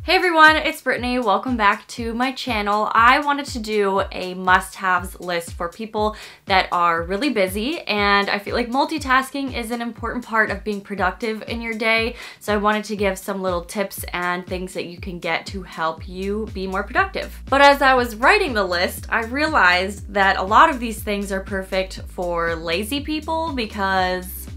Hey everyone, it's Brittany. Welcome back to my channel. I wanted to do a must-haves list for people that are really busy, and I feel like multitasking is an important part of being productive in your day, so I wanted to give some little tips and things that you can get to help you be more productive. But as I was writing the list, I realized that a lot of these things are perfect for lazy people because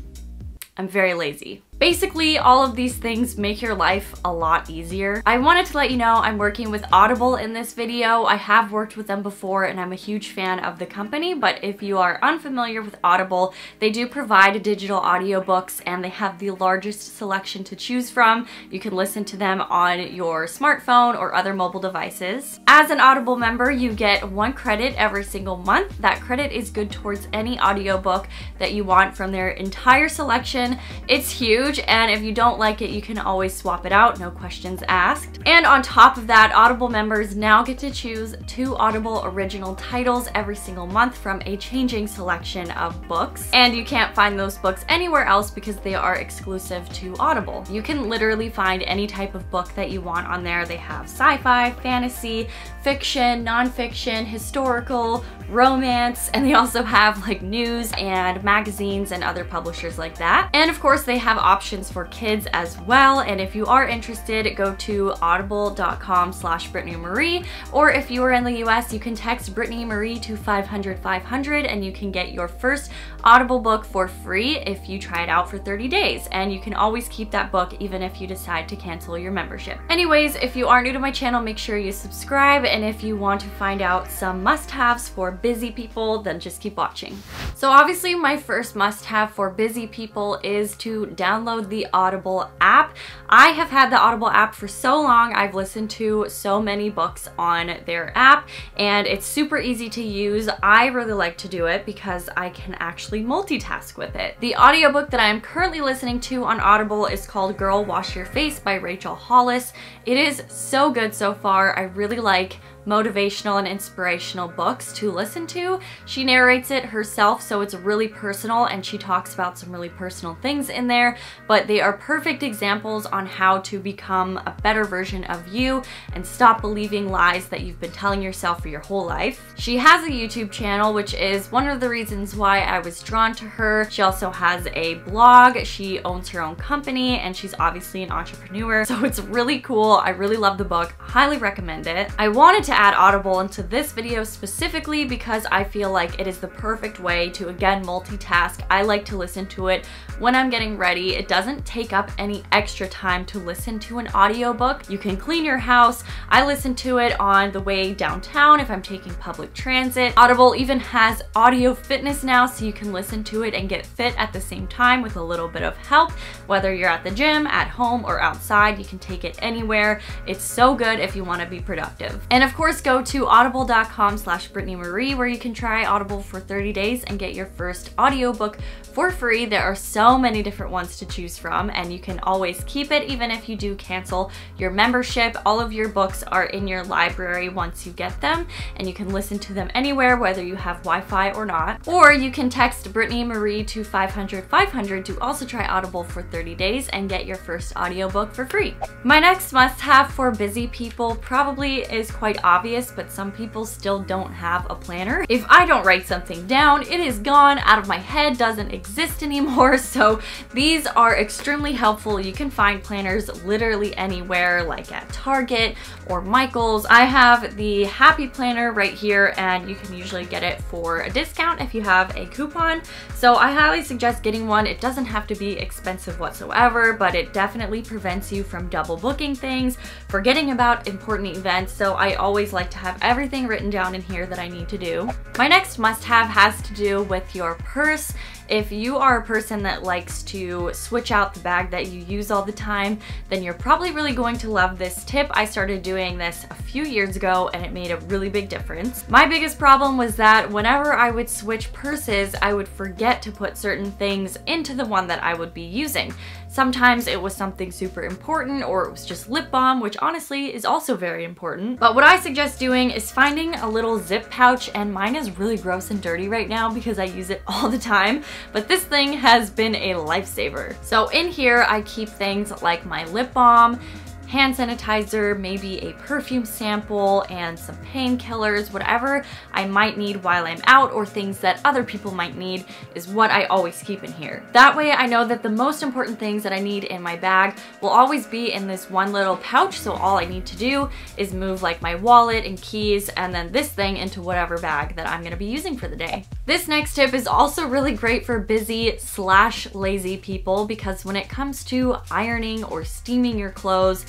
I'm very lazy. Basically, all of these things make your life a lot easier. I wanted to let you know I'm working with Audible in this video. I have worked with them before and I'm a huge fan of the company, but if you are unfamiliar with Audible, they do provide digital audiobooks and they have the largest selection to choose from. You can listen to them on your smartphone or other mobile devices. As an Audible member, you get 1 credit every single month. That credit is good towards any audiobook that you want from their entire selection. It's huge. And if you don't like it, you can always swap it out, no questions asked. And on top of that, Audible members now get to choose 2 Audible original titles every single month from a changing selection of books. And you can't find those books anywhere else because they are exclusive to Audible. You can literally find any type of book that you want on there. They have sci-fi, fantasy, fiction, non-fiction, historical, romance, and they also have like news and magazines and other publishers like that. And of course, they have options for kids as well, and if you are interested, go to audible.com/brittanymarie, or if you are in the US, you can text Brittany Marie to 500-500 and you can get your first Audible book for free if you try it out for 30 days, and you can always keep that book even if you decide to cancel your membership. Anyways, if you are new to my channel, make sure you subscribe, and if you want to find out some must-haves for busy people, then just keep watching. So obviously my first must-have for busy people is to download the Audible app. I have had the Audible app for so long. I've listened to so many books on their app and it's super easy to use. I really like to do it because I can actually multitask with it. The audiobook that I am currently listening to on Audible is called Girl Wash Your Face by Rachel Hollis. It is so good so far. I really like motivational and inspirational books to listen to. She narrates it herself, so it's really personal, and she talks about some really personal things in there, but they are perfect examples on how to become a better version of you and stop believing lies that you've been telling yourself for your whole life. She has a YouTube channel, which is one of the reasons why I was drawn to her. She also has a blog. She owns her own company and she's obviously an entrepreneur, so it's really cool. I really love the book. Highly recommend it. I wanted to add Audible into this video specifically because I feel like it is the perfect way to, again, multitask. I like to listen to it when I'm getting ready. It doesn't take up any extra time to listen to an audiobook. You can clean your house. I listen to it on the way downtown if I'm taking public transit. Audible even has audio fitness now, so you can listen to it and get fit at the same time with a little bit of help. Whether you're at the gym, at home, or outside, you can take it anywhere. It's so good if you want to be productive. And of course, go to audible.com/brittanymarie where you can try Audible for 30 days and get your first audiobook for free. There are so many different ones to choose from, and you can always keep it even if you do cancel your membership. All of your books are in your library once you get them, and you can listen to them anywhere, whether you have Wi-Fi or not. Or you can text Brittany Marie to 500-500 to also try Audible for 30 days and get your first audiobook for free. My next must-have for busy people probably is quite obvious, but some people still don't have a planner. If I don't write something down, it is gone out of my head, doesn't exist anymore, so these are extremely helpful. You can find planners literally anywhere, like at Target or Michael's. I have the Happy Planner right here, and you can usually get it for a discount if you have a coupon, so I highly suggest getting one. It doesn't have to be expensive whatsoever, but it definitely prevents you from double booking things, forgetting about important events, so I always like to have everything written down in here that I need to do. My next must-have has to do with your purse. If you are a person that likes to switch out the bag that you use all the time, then you're probably really going to love this tip. I started doing this a few years ago and it made a really big difference. My biggest problem was that whenever I would switch purses, I would forget to put certain things into the one that I would be using. Sometimes it was something super important, or it was just lip balm, which honestly is also very important. But what I suggest doing is finding a little zip pouch, and mine is really gross and dirty right now because I use it all the time, but this thing has been a lifesaver. So in here I keep things like my lip balm, hand sanitizer, maybe a perfume sample, and some painkillers. Whatever I might need while I'm out or things that other people might need is what I always keep in here. That way I know that the most important things that I need in my bag will always be in this one little pouch, so all I need to do is move like my wallet and keys and then this thing into whatever bag that I'm gonna be using for the day. This next tip is also really great for busy/lazy people because when it comes to ironing or steaming your clothes,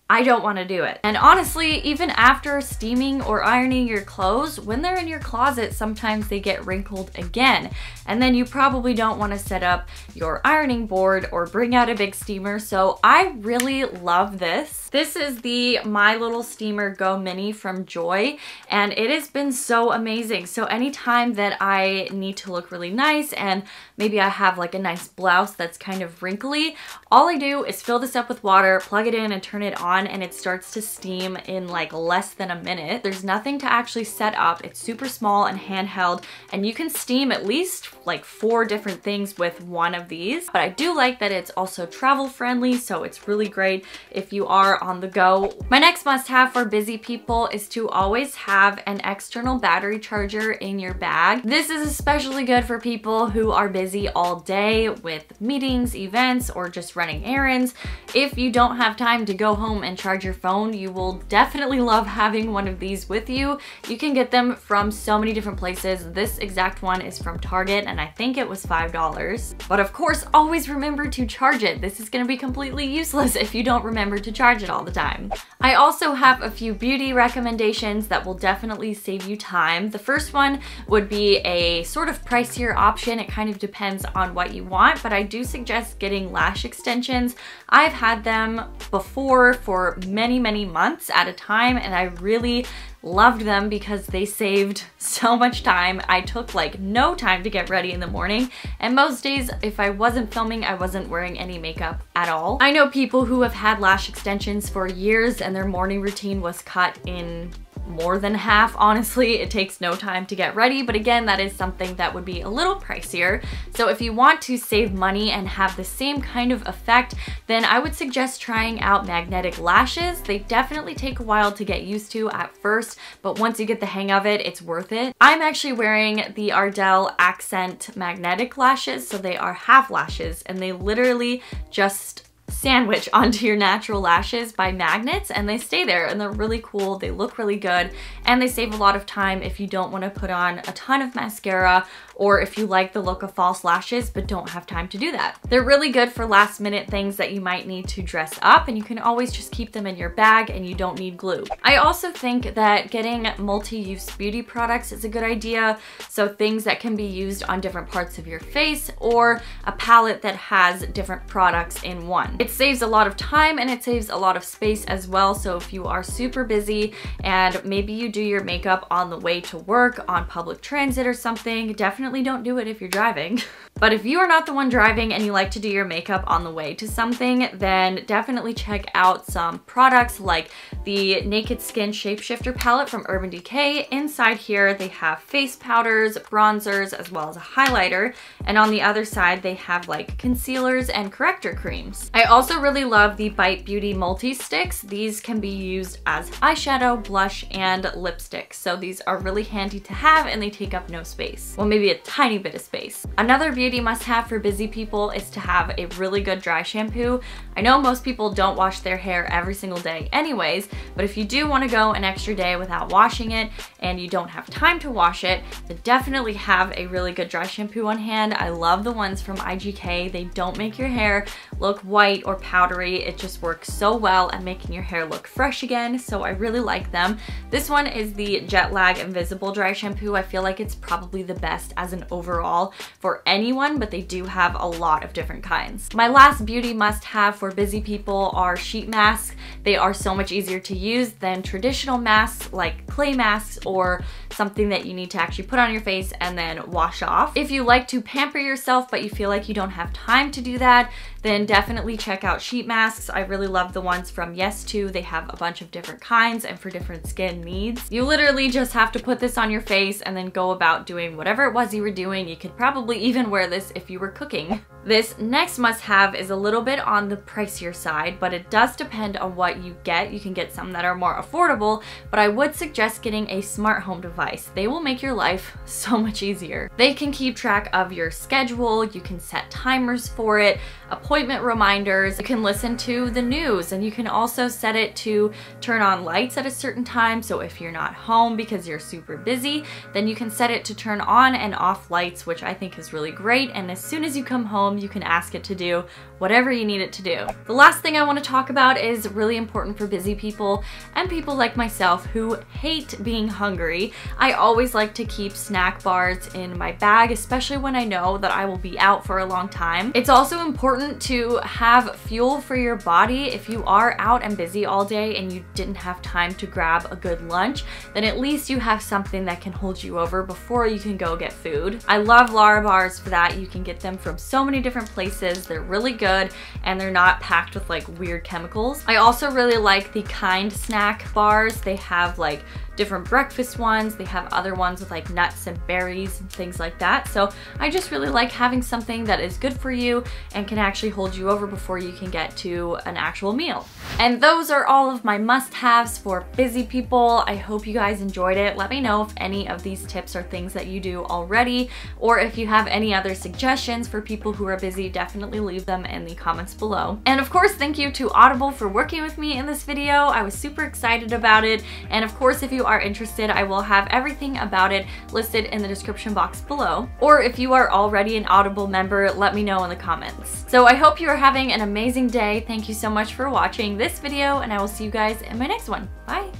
I don't want to do it. And honestly, even after steaming or ironing your clothes, when they're in your closet, sometimes they get wrinkled again. And then you probably don't want to set up your ironing board or bring out a big steamer. So I really love this. This is the My Little Steamer Go Mini from Joy, and it has been so amazing. So anytime that I need to look really nice and maybe I have like a nice blouse that's kind of wrinkly, all I do is fill this up with water, plug it in and turn it on, and it starts to steam in like less than a minute. There's nothing to actually set up. It's super small and handheld, and you can steam at least like 4 different things with one of these. But I do like that it's also travel friendly, so it's really great if you are on the go. My next must-have for busy people is to always have an external battery charger in your bag. This is especially good for people who are busy all day with meetings, events, or just running errands. If you don't have time to go home and charge your phone, you will definitely love having one of these with you. You can get them from so many different places. This exact one is from Target, and I think it was $5. But of course, always remember to charge it. This is gonna be completely useless if you don't remember to charge it all the time. I also have a few beauty recommendations that will definitely save you time. The first one would be a sort of pricier option. It kind of depends on what you want, but I do suggest getting lash extensions. I've had them before for many, many months at a time, and I really loved them because they saved so much time. I took like no time to get ready in the morning, and most days if I wasn't filming, I wasn't wearing any makeup at all. I know people who have had lash extensions for years and their morning routine was cut in more than half. Honestly, it takes no time to get ready, but again, that is something that would be a little pricier. So if you want to save money and have the same kind of effect, then I would suggest trying out magnetic lashes. They definitely take a while to get used to at first, but once you get the hang of it, it's worth it. I'm actually wearing the Ardell Accent magnetic lashes, so they are half lashes, and they literally just sandwich onto your natural lashes by magnets, and they stay there, and they're really cool. They look really good, and they save a lot of time if you don't want to put on a ton of mascara, or if you like the look of false lashes but don't have time to do that. They're really good for last minute things that you might need to dress up, and you can always just keep them in your bag and you don't need glue. I also think that getting multi-use beauty products is a good idea, so things that can be used on different parts of your face, or a palette that has different products in one. It saves a lot of time and it saves a lot of space as well, so if you are super busy and maybe you do your makeup on the way to work, on public transit or something, definitely don't do it if you're driving. But if you are not the one driving and you like to do your makeup on the way to something, then definitely check out some products like the Naked Skin Shapeshifter palette from Urban Decay. Inside here, they have face powders, bronzers, as well as a highlighter. And on the other side, they have like concealers and corrector creams. I also really love the Bite Beauty multi-sticks. These can be used as eyeshadow, blush, and lipstick. So these are really handy to have, and they take up no space. Well, maybe a tiny bit of space. Another beauty must-have for busy people is to have a really good dry shampoo. I know most people don't wash their hair every single day anyways, but if you do want to go an extra day without washing it and you don't have time to wash it, then definitely have a really good dry shampoo on hand. I love the ones from IGK. They don't make your hair look white or powdery. It just works so well at making your hair look fresh again, so I really like them. This one is the Jet Lag Invisible Dry Shampoo. I feel like it's probably the best as an overall for anyone, but they do have a lot of different kinds. My last beauty must-have for busy people are sheet masks. They are so much easier to use than traditional masks like clay masks or something that you need to actually put on your face and then wash off. If you like to pamper yourself but you feel like you don't have time to do that, then definitely check out sheet masks. I really love the ones from Yesto. They have a bunch of different kinds and for different skin needs. You literally just have to put this on your face and then go about doing whatever it was you were doing. You could probably even wear this if you were cooking. This next must-have is a little bit on the pricier side, but it does depend on what you get. You can get some that are more affordable, but I would suggest getting a smart home device. They will make your life so much easier. They can keep track of your schedule, you can set timers for it, appointment reminders, you can listen to the news, and you can also set it to turn on lights at a certain time. So if you're not home because you're super busy, then you can set it to turn on and off lights, which I think is really great. And as soon as you come home, you can ask it to do whatever you need it to do. The last thing I want to talk about is really important for busy people and people like myself who hate being hungry. I always like to keep snack bars in my bag, especially when I know that I will be out for a long time. It's also important to have fuel for your body. If you are out and busy all day and you didn't have time to grab a good lunch, then at least you have something that can hold you over before you can go get food. I love Lara Bars for that. You can get them from so many different places. They're really good and they're not packed with like weird chemicals. I also really like the Kind snack bars. They have like different breakfast ones. They have other ones with like nuts and berries and things like that. So I just really like having something that is good for you and can actually hold you over before you can get to an actual meal. And those are all of my must-haves for busy people. I hope you guys enjoyed it. Let me know if any of these tips are things that you do already, or if you have any other suggestions for people who are busy, definitely leave them in the comments below. And of course, thank you to Audible for working with me in this video. I was super excited about it. And of course, if you are interested, I will have everything about it listed in the description box below. Or if you are already an Audible member, let me know in the comments. So I hope you are having an amazing day. Thank you so much for watching this video, and I will see you guys in my next one. Bye!